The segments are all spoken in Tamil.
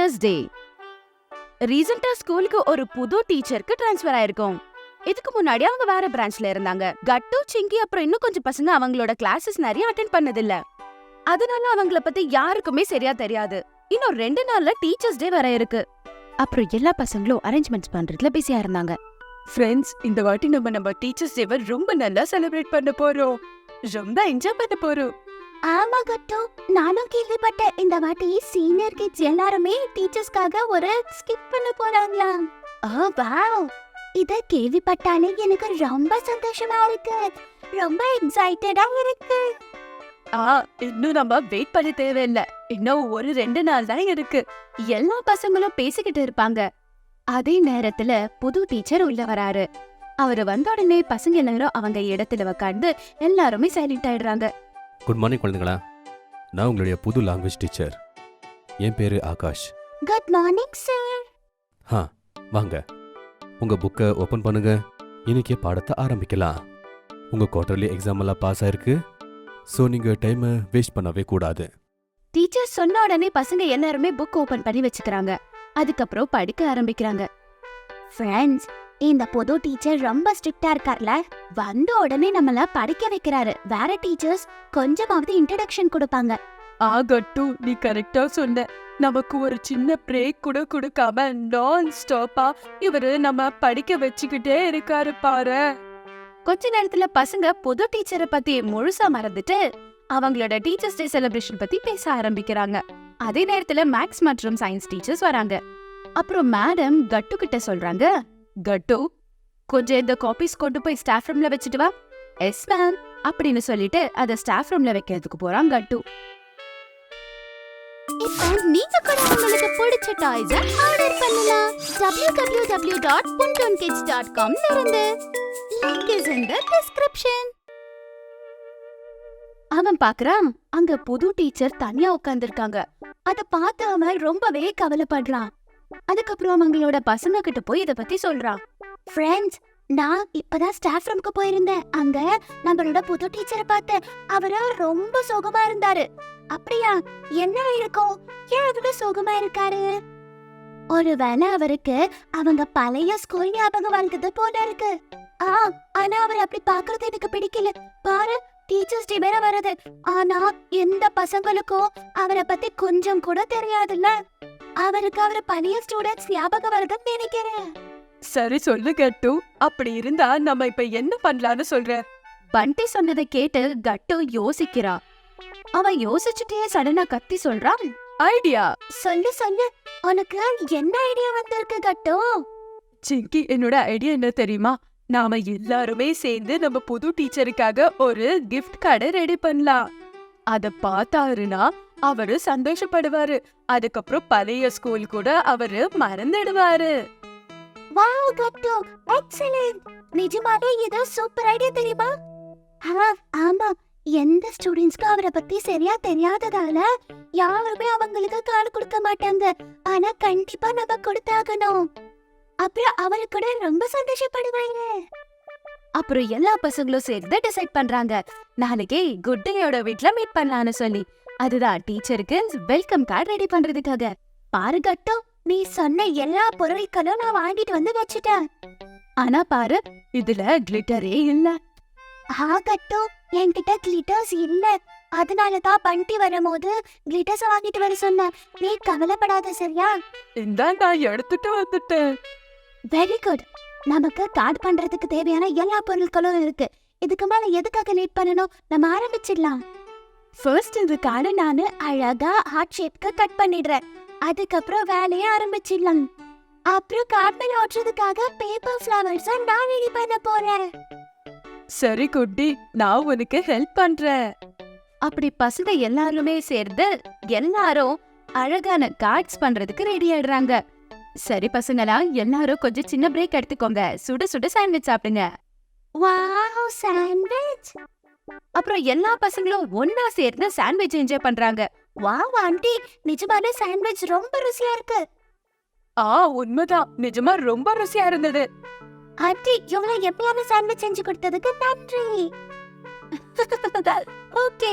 Teachers day. ரீசெண்டா ஸ்கூலுக்கு ஒரு புது டீச்சருக்கு ட்ரான்ஸ்ஃபர் ஆயிருக்கும். இதுக்கு முன்னாடி அவங்க வேற பிரான்ச்ல இருந்தாங்க. கட்டு, சிங்கி அப்புறம் இன்னும் கொஞ்சம் பசங்க அவங்களோட கிளாஸஸ் நிறைய அட்டெண்ட் பண்ணதில்ல. அதனால அவங்கள பத்தி யாருக்குமே சரியா தெரியாது. இன்னும் 2 நாள்ல டீச்சர்ஸ் டே வர இருக்கு. அப்புறம் எல்லா பசங்களும் அரேஞ்ச்மெண்ட்ஸ் பண்றதுல பிஸியா இருந்தாங்க. ஃப்ரெண்ட்ஸ், இந்த வாட்டி நம்ம டீச்சர்ஸ் டேவை ரொம்ப நல்லா செலிப்ரேட் பண்ண போறோம். ரொம்ப என்ஜாய் பண்ண போறோம். ஆமா கட்டு, நானும் கேள்விப்பட்டேன். இந்த வாட்டி சீனியர் கிட்ஸ் எல்லாருமே டீச்சர்ஸ்க்காக ஒரு ஸ்கிப் பண்ண போறாங்களாம். வாவ், இத கேள்விப்பட்டாலே எனக்கு ரொம்ப சந்தோஷமா இருக்கு. ரொம்ப எக்ஸைட்டடா இருக்கு. இன்னும் நம்ம வெயிட் பண்ண தேவையில்ல. இன்னும் ஒரு 2 நாள் தான் இருக்கு. எல்லா பசங்களும் பேசிக்கிட்டு இருப்பாங்க. அதே நேரத்துல புது டீச்சர் உள்ள வராரு. அவரு வந்த உடனே பசங்க எல்லாரும் அவங்க இடத்துல உட்கார்ந்து எல்லாருமே சைலண்ட் ஆயிடுறாங்க. குட் மார்னிங் குழந்தைங்களா, நான் உங்களுடைய புது லாங்குவேஜ் டீச்சர். என் பேரு ஆகாஷ். Good morning sir. வாங்க, உங்க புக்கை ஓபன் பண்ணுங்க. இன்னைக்கு பாடத்தை ஆரம்பிக்கலாம். உங்க குவார்டர்லி எக்ஸாம் எல்லாம் பாஸ் ஆயிருக்கு. ஸோ நீங்க டைமை வேஸ்ட் பண்ணவே கூடாது. டீச்சர் சொன்ன உடனே பசங்க எல்லாருமே புக் ஓபன் பண்ணி வச்சுக்கிறாங்க. அதுக்கப்புறம் படிக்க ஆரம்பிக்கிறாங்க. ஃப்ரெண்ட்ஸ், இந்த புது டீச்சர் ரொம்ப ஸ்ட்ரிக்ட்டா இருக்கார்ல. வந்த உடனே நம்மள படிக்க வைக்கிறாரு. வேற டீச்சர்ஸ் கொஞ்சமாவது இன்ட்ரோடக்ஷன் கொடுப்பாங்க. கட்டு, நீ கரெக்டா சொன்ன. நமக்கு ஒரு சின்ன பிரேக் கூட கொடுக்காம நான் ஸ்டாப்பா இவரு நம்ம படிக்க வச்சுக்கிட்டே இருக்காரு பாரு. கொஞ்ச நேரத்துல பசங்க புது டீச்சரை பத்தி முழுசா மறந்துட்டு அவங்களோட டீச்சர்ஸ் டே செலிப்ரேஷன் பத்தி பேச ஆரம்பிக்கிறாங்க. அதே நேரத்துல மேக்ஸ் மற்றும் சயின்ஸ் டீச்சர்ஸ் வராங்க. அப்புறம் மேடம் கட்டு கிட்ட சொல்றாங்க, கட்டு, கொஞ்சம் இந்த காப்பீஸ் கொண்டு போய் ஸ்டாஃப் ரூம்ல வச்சுட்டு வா. எஸ் மேம் அப்படின்னு சொல்லிட்டு அதை ஸ்டாஃப் ரூம்ல வைக்கிறதுக்கு போறான் கட்டு. இப்போ நீங்க கூட உங்களுக்கு பிடிச்ச டாய்ஸ ஆர்டர் பண்ணலாம். www.puntoonkids.com ல இருந்து. Link is in the description. அவன் பாக்குறான், அங்க புது டீச்சர் தனியா உட்கார்ந்திருக்காங்க. அத பார்த்து அவன் ரொம்பவே கவலைப்படுறான். அதுக்கப்புறம் அவங்களோட பசங்க கிட்ட போய் இத பத்தி சொல்றான். ஃப்ரெண்ட்ஸ், நான் இப்பதான் ஸ்டாஃப் ரூம்க்கு போயிருந்தேன். அங்க நம்மளோட புது டீச்சரை பார்த்தேன். அவரு ரொம்ப சோகமா இருந்தாரு. அப்படியா? என்ன இருக்கும்? ஏன் அவரு சோகமா இருக்காரு? ஒருவேளை அவருக்கு அவங்க பழைய ஸ்கூல் ஞாபகம் வந்தது போல இருக்கு. ஆனா அவர் அப்படி பாக்குறது எனக்கு பிடிக்கல. பாரு, டீச்சர்ஸ் டே வேற வருது. ஆனா எந்த பசங்களுக்கும் அவரை பத்தி கொஞ்சம் கூட தெரியாதுல்ல. அவருக்கு அவர் பழைய ஸ்டூடெண்ட்ஸ் ஞாபகம் வருதுன்னு நினைக்கிறேன். சரி சொல்லு கட்டு. அப்படி இருந்தா நம்ம இப்ப என்ன பண்ணலாம்னு சொல்ற? பண்டி சொன்னதை கேட்டு கட்டு யோசிக்கிறா. அவன் யோசிச்சுட்டே சடனா கத்தி சொல்றான், ஐடியா. சொல்லு, உனக்கு என்ன ஐடியா வந்திருக்கு கட்டு? சிங்கி, என்னோட ஐடியா என்ன தெரியுமா? நாம எல்லாருமே சேர்ந்து நம்ம புது டீச்சருக்காக ஒரு கிஃப்ட் கார்டை ரெடி பண்ணலாம். அத பார்த்தாருன்னா அவரு சந்தோஷப்படுவாரு. அதுக்கப்புறம் பழைய ஸ்கூல் கூட அவரு மறந்துடுவாரு. வாவ் கட்டு, எக்ஸலென்ட். நிஜமாவே இது சூப்பர் ஐடியா தெரியுமா? ஆமா, எந்த ஸ்டூடெண்ட்ஸ்க்கு அவரை பத்தி சரியா தெரியாததால யாருமே அவங்களுக்கு கார்டு கொடுக்க மாட்டாங்க. ஆனா கண்டிப்பா நம்ம கொடுத்தாகணும். அப்புறம் அவரு கூட ரொம்ப சந்தோஷப்படுவாங்க. அப்புறம் எல்லா பசங்களும் சேர்ந்து டிசைட் பண்றாங்க, நாளைக்கே குட்டையோட வீட்ல மீட் பண்ணலாம்னு சொல்லி. அதுதான் டீச்சருக்கு வெல்கம் கார்டு ரெடி பண்றதுக்காக. பாரு கட்டு, நீ சொன்ன எல்லா பொருட்களும் நான் வாங்கிட்டு வந்து வச்சுட்டேன். ஆனா பாரு, இதுல கிளிட்டரே இல்ல. கட்டு, என்கிட்ட கிளிட்டர்ஸ் இல்ல. அதனாலதான் பண்டி வரும்போது கிளிட்டர்ஸ் வாங்கிட்டு வர சொன்னேன். நீ கவலைப்படாத, சரியா? இந்தா, நான் எடுத்துட்டு வந்துட்டேன். Very good. நமக்கு கார்டு பண்றதுக்கு தேவையான எல்லா பொருட்களும் இருக்கு. இதுக்கு மேல எதுக்காக லேட் பண்ணணும்? நம்ம ஆரம்பிச்சிடலாம். ஃபர்ஸ்ட் இந்த கார்டை நானு அழகா ஹார்ட் ஷேப்க்கு கட் பண்ணிடுறேன். அதுக்கப்புறம் வேலையை ஆரம்பிச்சிடலாம். அப்புறம் கார்டு மேல ஒட்டுறதுக்காக பேப்பர் ஃப்ளவர்ஸ் நான் ரெடி பண்ண போறேன். சரி குட்டி, நான் உனக்கு ஹெல்ப் பண்றேன். அப்படி பசங்க எல்லாருமே சேர்ந்து எல்லாரும் அழகான கார்ட்ஸ் பண்றதுக்கு ரெடி ஆயிடுறாங்க. சரி பசங்களா, எல்லாரும் கொஞ்சம் சின்ன பிரேக் எடுத்துக்கோங்க. சுட சுட சாண்ட்விச் சாப்பிடுங்க. Wow, sandwich. அப்புறம் எல்லா பசங்களும் ஒன்னா சேர்ந்து சாண்ட்விச் என்ஜாய் பண்றாங்க. வாவ் ஆண்டி, நிஜமாவே சாண்ட்விச் ரொம்ப ருசியா இருக்கு. உண்மைதான், நிஜமா ரொம்ப ருசியா இருந்தது. ஆண்டி, இவ்வளவு எப்பயாவது சாண்ட்விச் செஞ்சு கொடுத்ததுக்கு நன்றி. Okay,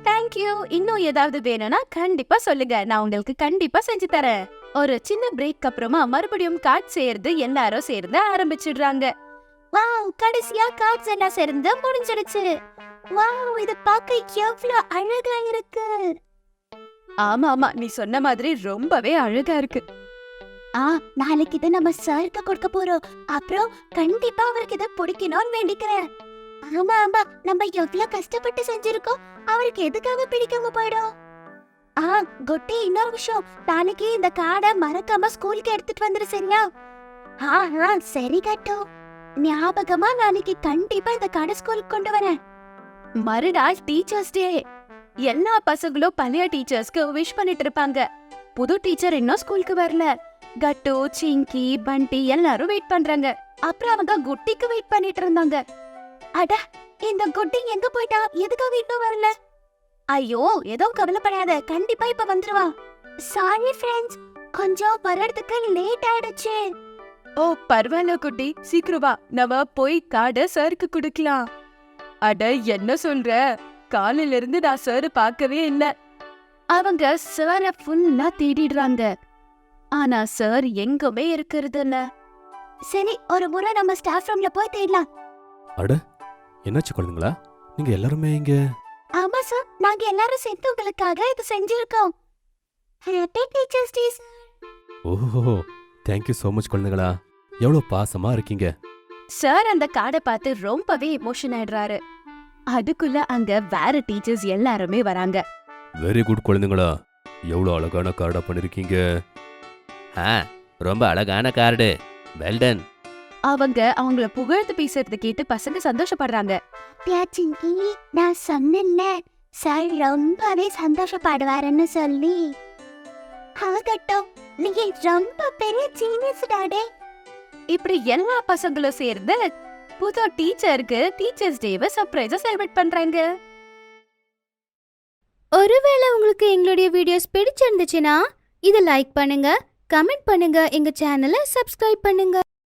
thank you. இன்னும் ஏதாவது வேணும்னா கண்டிப்பா சொல்லுங்க, நான் உங்களுக்கு கண்டிப்பா செஞ்சு தரேன். ஒரு சின்ன பிரேக் அப்புறமா மறுபடியும் கார்ட் செய்யறது எல்லாரும் சேர்ந்து ஆரம்பிச்சிடுறாங்க. வாவ், கடைசியா கார்ட்ஸ் எல்லாம் சேர்ந்து முடிஞ்சிடுச்சு. வாவ், இது பார்க்க எவ்வளவு அழகா இருக்கு. ஆமா ஆமா, நீ சொன்ன மாதிரி ரொம்பவே அழகா இருக்கு. நாளைக்கு இதை நம்ம சாருக்கு கொடுக்க போறோம். அப்புறம் கண்டிப்பா அவருக்கு இதை பிடிக்கணும்னு வேண்டிக்கிறேன். ஆமா ஆமா, நம்ம எவ்வளவு கஷ்டப்பட்டு செஞ்சிருக்கோம், அவருக்கு எதுக்காக பிடிக்காம போயிடும். குட்டி, இன்னொரு விஷயம், நாளைக்கு இந்த கார்டை மறக்காம ஸ்கூலுக்கு எடுத்துட்டு வந்துரு, சரியா? சரி கட்டு. ஞாபகமா நாளைக்கு கண்டிப்பா இந்த கார்டை ஸ்கூலுக்கு கொண்டு வரேன். மறுநாள் டீச்சர்ஸ் டே. எல்லா பசங்களும் பழைய டீச்சர்ஸ்க்கு விஷ் பண்ணிட்டு இருப்பாங்க. புது டீச்சர் இன்னும் ஸ்கூலுக்கு வரல. கட்டு, சிங்கி, பண்டி எல்லாரும் வெயிட் பண்றாங்க. அப்புறம் அவங்க குட்டிக்கு வெயிட் பண்ணிட்டு இருந்தாங்க. அட, இந்த குட்டி எங்க போயிட்டா? எதுக்காக இன்னும் வரல? ஐயோ, எதுவும் கவலைப்படாத, கண்டிப்பா இப்ப வந்துருவா. சாரி ஃப்ரெண்ட்ஸ், கொஞ்சம் வர்றதுக்கு லேட் ஆயிடுச்சு. ஓ பரவாயில்ல குட்டி, சீக்கிரம் வா, நம்ம போய் கார்டை சாருக்கு கொடுக்கலாம். அட, என்ன சொல்ற? காலையில இருந்து நான் சார் பார்க்கவே இல்ல. அவங்க சார ஃபுல்லா தேடிடுறாங்க. ஆனா சார் எங்குமே இருக்கிறது இல்ல. சரி, ஒரு முறை நம்ம ஸ்டாஃப் ரூம்ல போய் தேடலாம். என்னாச்சு குழந்தைங்களா, நீங்க எல்லாருமே இங்க? ஆமா சார், நாங்க எல்லாரும் சேர்ந்து உங்களுக்காக இது செஞ்சிருக்கோம். Happy teachers day. ஓஹோ, தேங்க்யூ so மச் குழந்தைங்களா, எவ்வளவு பாசமா இருக்கீங்க. சார் அந்த கார்டை பார்த்து ரொம்பவே எமோஷன் ஆயிடுறாரு. அதுக்குள்ள அங்க வேற டீச்சர்ஸ் எல்லாருமே வராங்க. வெரி குட் குழந்தைங்களா, எவ்வளவு அழகான கார்டா பண்ணிருக்கீங்க. ரொம்ப அழகான கார்டு, வெல்டன். அவங்க அவங்கள புகழ்ந்து பேசுறது கேட்டு பசங்க சந்தோஷப்படுறாங்க. சிங்கி, நான் சொன்னேன்ல சார் ரொம்பவே சந்தோஷப்படுவாருன்னு சொல்லி. ஆகட்டும், நீங்க ரொம்ப பெரிய ஜீனியஸ் டாடே. இப்படி எல்லா பசங்களும் சேர்ந்து புது டீச்சருக்கு டீச்சர்ஸ் டேவை சர்ப்ரைஸா செலிப்ரேட் பண்றாங்க. ஒருவேளை உங்களுக்கு எங்களுடைய வீடியோஸ் பிடிச்சிருந்துச்சுன்னா இதை லைக் பண்ணுங்க, கமெண்ட் பண்ணுங்க, எங்க சேனலை சப்ஸ்கிரைப் பண்ணுங்க.